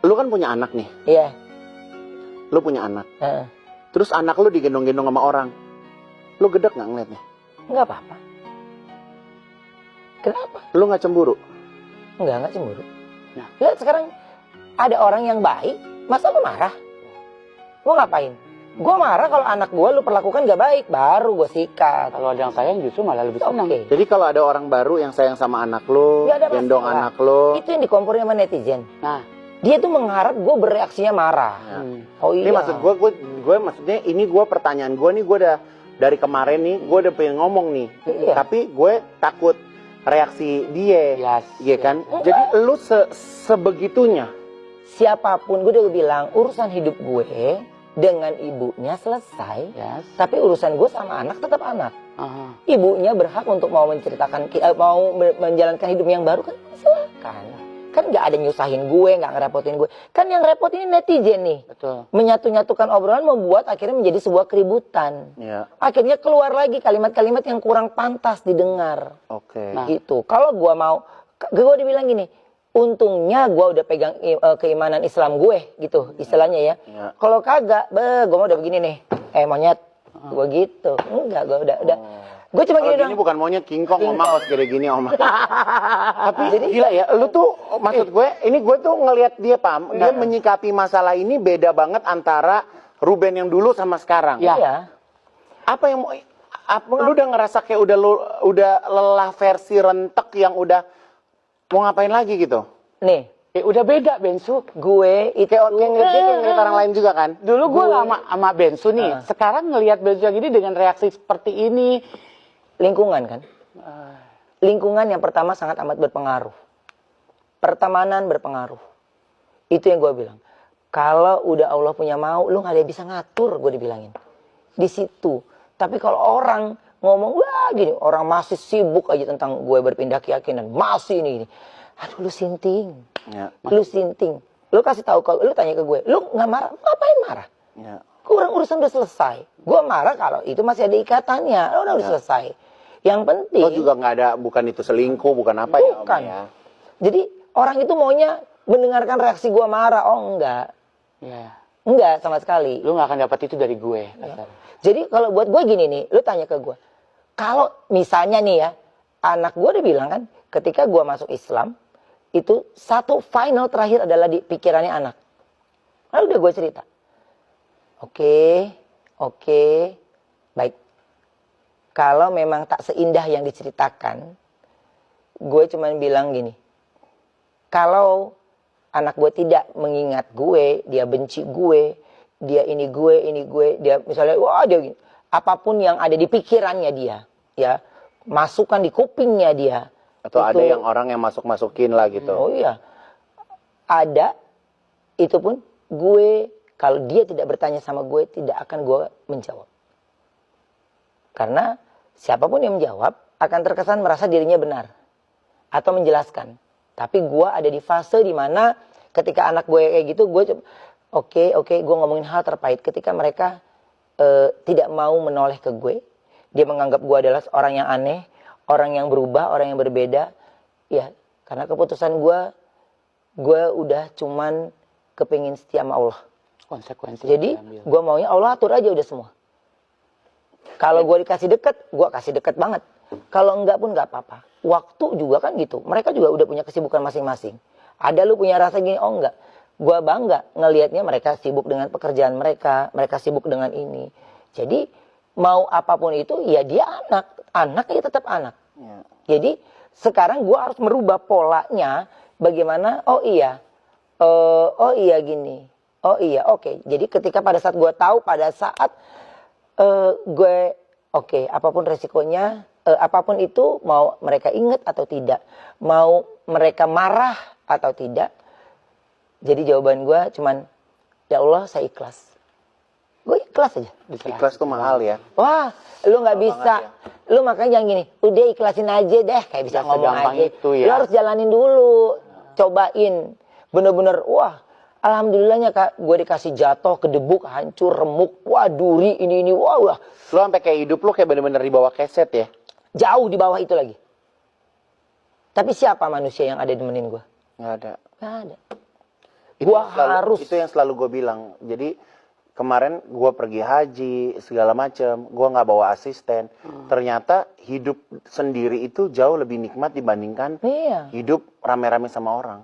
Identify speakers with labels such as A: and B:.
A: Lu kan punya anak nih.
B: Iya.
A: Lu punya anak. Terus anak lu digendong-gendong sama orang. Lu gedek nggak ngeliatnya?
B: Nggak apa-apa. Kenapa?
A: Lu nggak cemburu?
B: Nggak cemburu.
A: Nah.
B: Ya, sekarang ada orang yang baik, masa lu marah? Lu ngapain? Gue marah kalau anak gue lu perlakukan gak baik, baru gue sikat.
C: Kalau ada yang sayang justru malah lebih senang.
B: Okay.
A: Jadi kalau ada orang baru yang sayang sama anak lu, gendong anak lu,
B: itu yang dikomporin sama netizen.
C: Nah,
B: dia tuh mengharap gue bereaksinya marah.
A: Ya.
B: Oh iya.
A: Ini maksud gue maksudnya ini gue pertanyaan gue nih, gue udah dari kemarin nih gue udah pengen ngomong nih, tapi gue takut reaksi dia, iya kan? Jadi lu sebegitunya.
B: Siapapun gue udah bilang urusan hidup gue dengan ibunya selesai, tapi urusan gue sama anak tetap anak. Ibunya berhak untuk mau menceritakan, mau menjalankan hidup yang baru kan silakan. Kan nggak ada nyusahin gue, nggak ngerepotin gue. Kan yang repot ini netizen nih.
C: Betul.
B: Menyatu-nyatukan obrolan membuat akhirnya menjadi sebuah keributan.
A: Ya.
B: Akhirnya keluar lagi kalimat-kalimat yang kurang pantas didengar.
A: Oke.
B: Nah, gitu. Kalau gue mau, gue dibilang gini, untungnya gue udah pegang keimanan Islam gue, gitu istilahnya ya. Kalau kagak, gue mau udah begini nih, monyet, gue gitu. Enggak, gue udah. Gue cuma gini dong.
A: Ini bukan monyet, King Kong, Oma, harus gini Oma. Tapi jadi, gila ya, lu tuh, maksud gue, ini gue tuh ngelihat dia, Pam, dia menyikapi masalah ini beda banget antara Ruben yang dulu sama sekarang.
B: Iya.
A: Apa yang mau, lu udah ngerasa kayak udah lelah versi rentek yang udah mau ngapain lagi gitu?
B: Nih.
C: Udah beda Bensu.
B: Gue itu
A: kayak ngeliat orang lain juga kan?
C: Dulu gue lama sama Bensu nih. Sekarang ngelihat Bensu yang ini dengan reaksi seperti ini.
B: Lingkungan kan? Lingkungan yang pertama sangat amat berpengaruh. Pertemanan berpengaruh. Itu yang gue bilang. Kalau udah Allah punya mau, lu gak ada yang bisa ngatur, gue dibilangin. Di situ. Tapi kalau orang ngomong, wah gini, orang masih sibuk aja tentang gue berpindah keyakinan. Masih ini. Aduh, lu sinting.
A: Ya.
B: Lu sinting. Lu kasih tahu, kalau lu tanya ke gue, lu nggak marah? Ngapain marah?
A: Ya.
B: Kurang urusan udah selesai. Gue marah kalau itu masih ada ikatannya. Udah selesai. Yang penting.
A: Oh juga nggak ada, bukan itu selingkuh, bukan apa ya?
B: Bukan.
A: Ya.
B: Jadi orang itu maunya mendengarkan reaksi gue marah. Oh enggak.
C: Ya.
B: Enggak sama sekali.
C: Lu nggak akan dapat itu dari gue.
B: Ya. Jadi kalau buat gue gini nih, lu tanya ke gue. Kalau misalnya nih ya, anak gue udah bilang kan, ketika gue masuk Islam, itu satu final terakhir adalah di pikirannya anak. Lalu udah gue cerita. Oke, baik. Kalau memang tak seindah yang diceritakan, gue cuman bilang gini. Kalau anak gue tidak mengingat gue, dia benci gue, dia ini gue, dia misalnya, wah dia gini. Apapun yang ada di pikirannya dia, ya, masukan di kupingnya dia.
A: Atau itu, ada yang orang yang masukin lah gitu.
B: Oh iya, ada. Itu pun gue, kalau dia tidak bertanya sama gue, tidak akan gue menjawab. Karena siapapun yang menjawab akan terkesan merasa dirinya benar atau menjelaskan. Tapi gue ada di fase dimana ketika anak gue kayak gitu, gue oke, gue ngomongin hal terpahit. Ketika mereka tidak mau menoleh ke gue, dia menganggap gue adalah orang yang aneh, orang yang berubah, orang yang berbeda. Ya, karena keputusan gue udah cuman kepingin setia sama Allah.
C: Konsekuensi.
B: Jadi gue maunya Allah atur aja udah semua. Kalau gue dikasih deket, gue kasih deket banget. Kalau enggak pun enggak apa-apa. Waktu juga kan gitu. Mereka juga udah punya kesibukan masing-masing. Ada lu punya rasa gini, oh enggak. Gue bangga ngelihatnya mereka sibuk dengan pekerjaan mereka. Mereka sibuk dengan ini. Jadi mau apapun itu, ya dia anak. Anak ya tetap anak. Ya. Jadi sekarang gue harus merubah polanya. Bagaimana, oh iya gini. Oh iya, oke. Jadi ketika pada saat gue tahu, pada saat gue apapun resikonya, apapun itu, mau mereka ingat atau tidak, mau mereka marah atau tidak, jadi jawaban gue cuman, ya Allah saya ikhlas. Gue ikhlas aja.
A: Ikhlas tuh mahal ya.
B: Wah, lu nggak bisa, lu makanya jangan gini, udah ikhlasin aja deh, kayak bisa ngomong aja.
C: Itu, ya.
B: Lu harus jalanin dulu, cobain, bener-bener, wah. Alhamdulillahnya Kak, gue dikasih jatuh, kedebuk, hancur, remuk, wah duri, ini, wah.
A: Lu sampai kayak hidup lu kayak bener-bener di bawah keset ya?
B: Jauh di bawah itu lagi. Tapi siapa manusia yang ada nemenin gue?
A: Nggak ada.
B: Nggak ada. Gua harus.
A: Itu yang selalu gue bilang. Jadi kemarin gue pergi haji segala macem, gue nggak bawa asisten. Ternyata hidup sendiri itu jauh lebih nikmat dibandingkan hidup rame-rame sama orang.